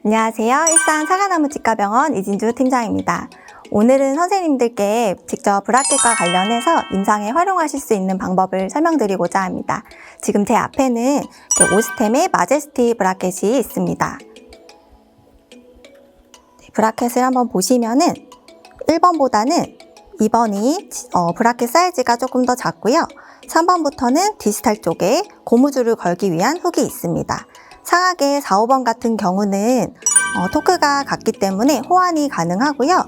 안녕하세요. 일산 사과나무치과병원 이진주 팀장입니다. 오늘은 선생님들께 직접 브라켓과 관련해서 임상에 활용하실 수 있는 방법을 설명드리고자 합니다. 지금 제 앞에는 오스템의 마제스티 브라켓이 있습니다. 브라켓을 한번 보시면은 1번보다는 2번이 브라켓 사이즈가 조금 더 작고요. 3번부터는 디스탈 쪽에 고무줄을 걸기 위한 훅이 있습니다. 상하게 4, 5번 같은 경우는 토크가 같기 때문에 호환이 가능하고요.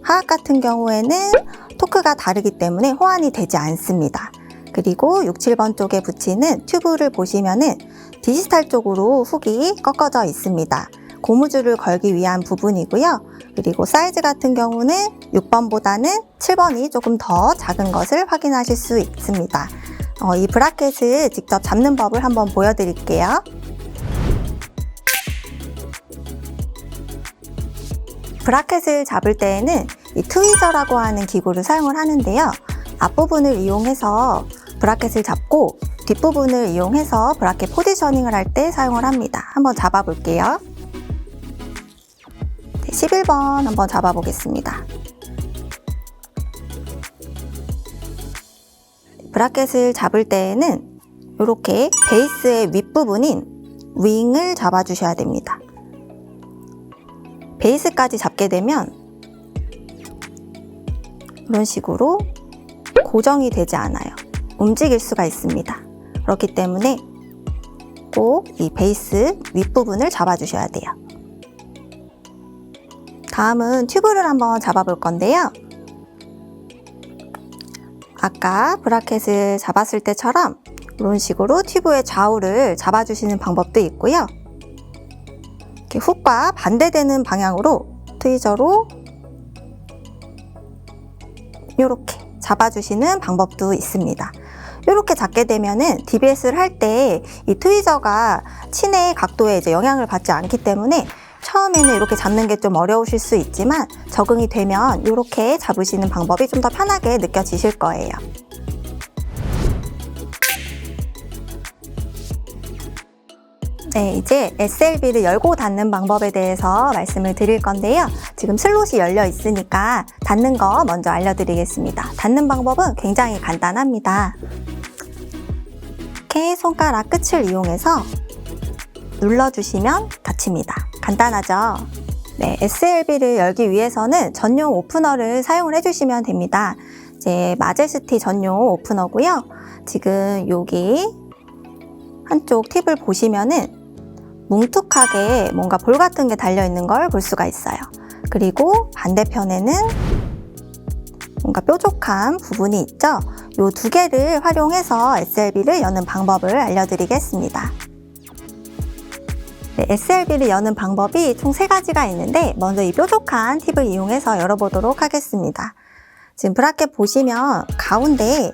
하악 같은 경우에는 토크가 다르기 때문에 호환이 되지 않습니다. 그리고 6, 7번 쪽에 붙이는 튜브를 보시면은 디지털 쪽으로 훅이 꺾어져 있습니다. 고무줄을 걸기 위한 부분이고요. 그리고 사이즈 같은 경우는 6번보다는 7번이 조금 더 작은 것을 확인하실 수 있습니다. 이 브라켓을 직접 잡는 법을 한번 보여드릴게요. 브라켓을 잡을 때에는 이 트위저라고 하는 기구를 사용을 하는데요. 앞부분을 이용해서 브라켓을 잡고 뒷부분을 이용해서 브라켓 포지셔닝을 할 때 사용을 합니다. 한번 잡아 볼게요. 11번 한번 잡아 보겠습니다. 브라켓을 잡을 때에는 이렇게 베이스의 윗부분인 윙을 잡아 주셔야 됩니다. 베이스까지 잡게 되면 이런 식으로 고정이 되지 않아요. 움직일 수가 있습니다. 그렇기 때문에 꼭 이 베이스 윗부분을 잡아 주셔야 돼요. 다음은 튜브를 한번 잡아 볼 건데요. 아까 브라켓을 잡았을 때처럼 이런 식으로 튜브의 좌우를 잡아 주시는 방법도 있고요. 이렇게 훅과 반대되는 방향으로 트위저로 이렇게 잡아주시는 방법도 있습니다. 이렇게 잡게 되면은 DBS를 할 때 이 트위저가 친의 각도에 이제 영향을 받지 않기 때문에 처음에는 이렇게 잡는 게 좀 어려우실 수 있지만 적응이 되면 이렇게 잡으시는 방법이 좀 더 편하게 느껴지실 거예요. 네, 이제 SLB를 열고 닫는 방법에 대해서 말씀을 드릴 건데요. 지금 슬롯이 열려 있으니까 닫는 거 먼저 알려드리겠습니다. 닫는 방법은 굉장히 간단합니다. 이렇게 손가락 끝을 이용해서 눌러주시면 닫힙니다. 간단하죠? 네, SLB를 열기 위해서는 전용 오프너를 사용을 해주시면 됩니다. 이제 마제스티 전용 오프너고요. 지금 여기 한쪽 팁을 보시면은 뭉툭하게 뭔가 볼 같은 게 달려있는 걸 볼 수가 있어요. 그리고 반대편에는 뭔가 뾰족한 부분이 있죠. 이 두 개를 활용해서 SLB를 여는 방법을 알려드리겠습니다. 네, SLB를 여는 방법이 총 3가지가 있는데 먼저 이 뾰족한 팁을 이용해서 열어보도록 하겠습니다. 지금 브라켓 보시면 가운데에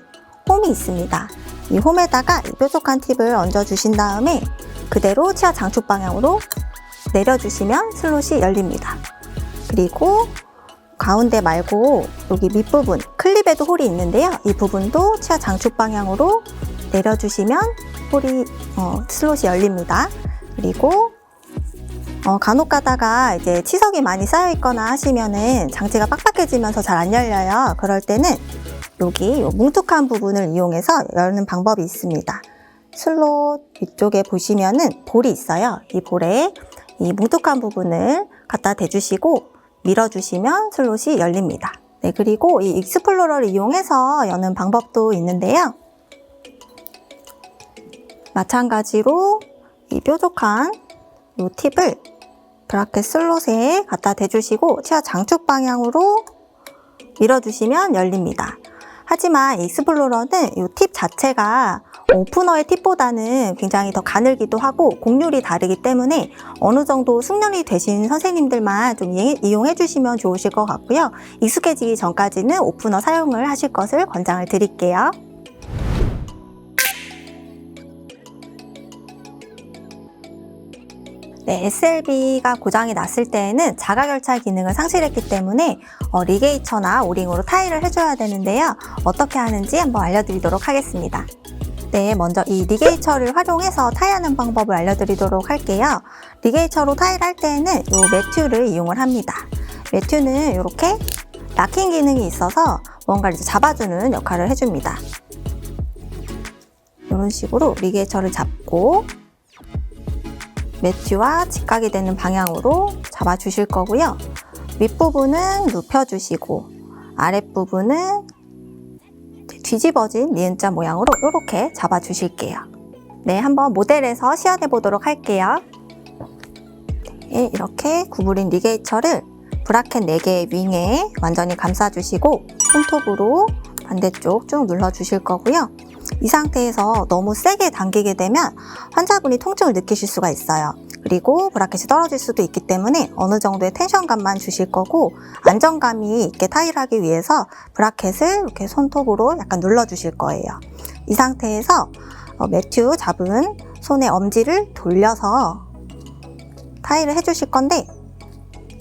홈이 있습니다. 이 홈에다가 이 뾰족한 팁을 얹어 주신 다음에 그대로 치아 장축 방향으로 내려주시면 슬롯이 열립니다. 그리고 가운데 말고 여기 밑부분 클립에도 홀이 있는데요. 이 부분도 치아 장축 방향으로 내려주시면 슬롯이 열립니다. 그리고 간혹 가다가 이제 치석이 많이 쌓여 있거나 하시면은 장치가 빡빡해지면서 잘 안 열려요. 그럴 때는 여기 뭉툭한 부분을 이용해서 여는 방법이 있습니다. 슬롯 위쪽에 보시면은 볼이 있어요. 이 볼에 이 뭉툭한 부분을 갖다 대주시고 밀어주시면 슬롯이 열립니다. 네, 그리고 이 익스플로러를 이용해서 여는 방법도 있는데요. 마찬가지로 이 뾰족한 이 팁을 브라켓 슬롯에 갖다 대주시고 치아 장축 방향으로 밀어주시면 열립니다. 하지만 익스플로러는 이 팁 자체가 오프너의 팁보다는 굉장히 더 가늘기도 하고 곡률이 다르기 때문에 어느 정도 숙련이 되신 선생님들만 좀 이용해 주시면 좋으실 것 같고요. 익숙해지기 전까지는 오프너 사용을 하실 것을 권장을 드릴게요. 네, SLB가 고장이 났을 때에는 자가결착 기능을 상실했기 때문에 리게이처나 오링으로 타일을 해줘야 되는데요. 어떻게 하는지 한번 알려드리도록 하겠습니다. 네, 먼저 이 리게이처를 활용해서 타이하는 방법을 알려드리도록 할게요. 리게이처로 타이를 할 때에는 이 매튜를 이용을 합니다. 매튜는 이렇게 락킹 기능이 있어서 뭔가를 이제 잡아주는 역할을 해줍니다. 이런 식으로 리게이처를 잡고 매튜와 직각이 되는 방향으로 잡아주실 거고요. 윗부분은 눕혀주시고 아랫부분은 뒤집어진 니은자 모양으로 이렇게 잡아주실게요. 네, 한번 모델에서 시연해 보도록 할게요. 네, 이렇게 구부린 리게이처를 브라켓 4개의 윙에 완전히 감싸주시고 손톱으로 반대쪽 쭉 눌러주실 거고요. 이 상태에서 너무 세게 당기게 되면 환자분이 통증을 느끼실 수가 있어요. 그리고 브라켓이 떨어질 수도 있기 때문에 어느 정도의 텐션감만 주실 거고 안정감이 있게 타이를 하기 위해서 브라켓을 이렇게 손톱으로 약간 눌러주실 거예요. 이 상태에서 매튜 잡은 손의 엄지를 돌려서 타이를 해주실 건데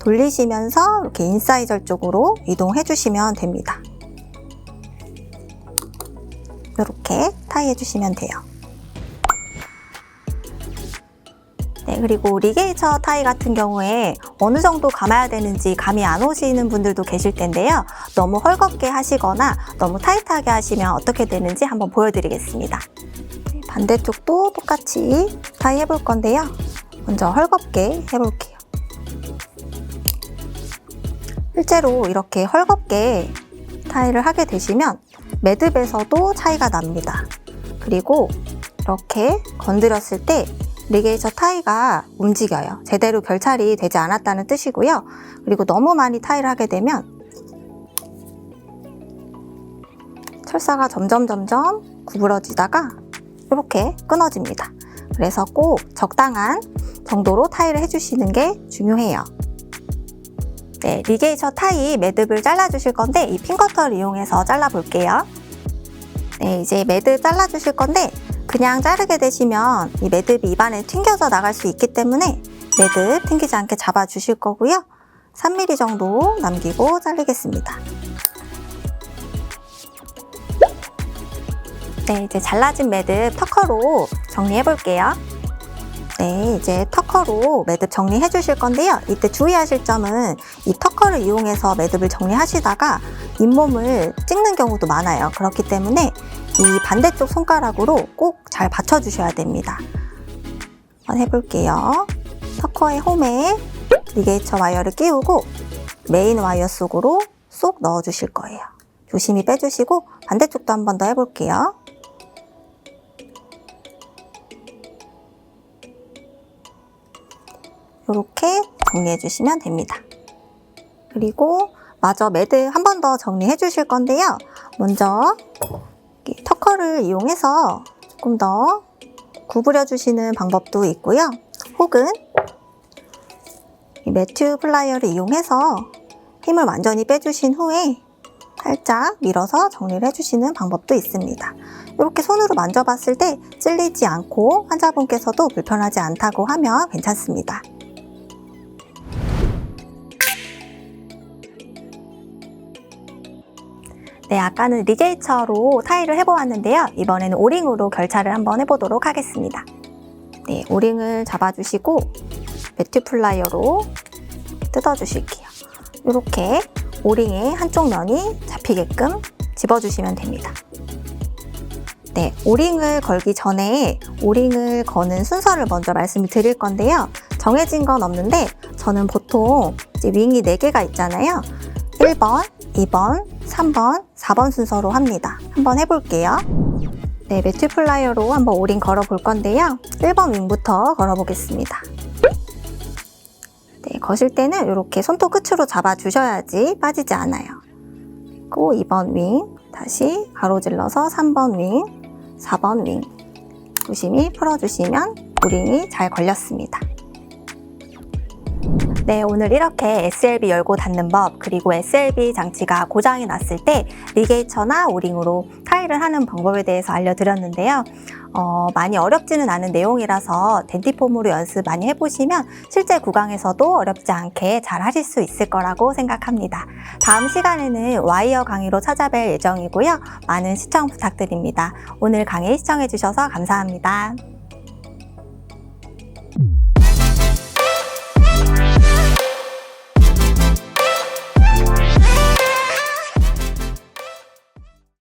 돌리시면서 이렇게 인사이저 쪽으로 이동해 주시면 됩니다. 이렇게 타이 해주시면 돼요. 네, 그리고 리게이처 타이 같은 경우에 어느 정도 감아야 되는지 감이 안 오시는 분들도 계실 텐데요. 너무 헐겁게 하시거나 너무 타이트하게 하시면 어떻게 되는지 한번 보여드리겠습니다. 네, 반대쪽도 똑같이 타이 해볼 건데요. 먼저 헐겁게 해볼게요. 실제로 이렇게 헐겁게 타이를 하게 되시면 매듭에서도 차이가 납니다. 그리고 이렇게 건드렸을 때 리게이처 타이가 움직여요. 제대로 결찰이 되지 않았다는 뜻이고요. 그리고 너무 많이 타이를 하게 되면 철사가 점점 구부러지다가 이렇게 끊어집니다. 그래서 꼭 적당한 정도로 타이를 해주시는 게 중요해요. 네, 리게이처 타이 매듭을 잘라주실 건데 이 핀커터를 이용해서 잘라볼게요. 네, 이제 매듭 잘라주실 건데 그냥 자르게 되시면 이 매듭이 입안에 튕겨져 나갈 수 있기 때문에 매듭 튕기지 않게 잡아주실 거고요. 3mm 정도 남기고 자르겠습니다. 네, 이제 잘라진 매듭 터커로 정리해 볼게요. 네, 이제 터커로 매듭 정리해 주실 건데요. 이때 주의하실 점은 이 터커를 이용해서 매듭을 정리하시다가 잇몸을 찍는 경우도 많아요. 그렇기 때문에 이 반대쪽 손가락으로 꼭 잘 받쳐 주셔야 됩니다. 한번 해볼게요. 터커의 홈에 리게이처 와이어를 끼우고 메인 와이어 속으로 쏙 넣어 주실 거예요. 조심히 빼주시고 반대쪽도 한 번 더 해볼게요. 이렇게 정리해 주시면 됩니다. 그리고 마저 매듭 한 번 더 정리해 주실 건데요. 먼저 터커를 이용해서 조금 더 구부려 주시는 방법도 있고요. 혹은 이 매튜 플라이어를 이용해서 힘을 완전히 빼주신 후에 살짝 밀어서 정리를 해주시는 방법도 있습니다. 이렇게 손으로 만져봤을 때 찔리지 않고 환자분께서도 불편하지 않다고 하면 괜찮습니다. 네, 아까는 리게이처로 타이를 해보았는데요. 이번에는 오링으로 결찰을 한번 해보도록 하겠습니다. 네, 오링을 잡아주시고 매튜 플라이어로 뜯어주실게요. 이렇게 오링의 한쪽 면이 잡히게끔 집어주시면 됩니다. 네, 오링을 걸기 전에 오링을 거는 순서를 먼저 말씀을 드릴 건데요. 정해진 건 없는데 저는 보통 이제 윙이 4개가 있잖아요. 1번, 2번, 3번, 4번 순서로 합니다. 한번 해볼게요. 네, 매튜 플라이어로 한번 오링 걸어 볼 건데요. 1번 윙부터 걸어 보겠습니다. 네, 거실 때는 이렇게 손톱 끝으로 잡아 주셔야지 빠지지 않아요. 그리고 2번 윙, 다시 가로질러서 3번 윙, 4번 윙 조심히 풀어주시면 오링이 잘 걸렸습니다. 네, 오늘 이렇게 SLB 열고 닫는 법, 그리고 SLB 장치가 고장이 났을 때 리게이처나 오링으로 타일을 하는 방법에 대해서 알려드렸는데요. 많이 어렵지는 않은 내용이라서 덴티폼으로 연습 많이 해보시면 실제 구강에서도 어렵지 않게 잘 하실 수 있을 거라고 생각합니다. 다음 시간에는 와이어 강의로 찾아뵐 예정이고요. 많은 시청 부탁드립니다. 오늘 강의 시청해주셔서 감사합니다.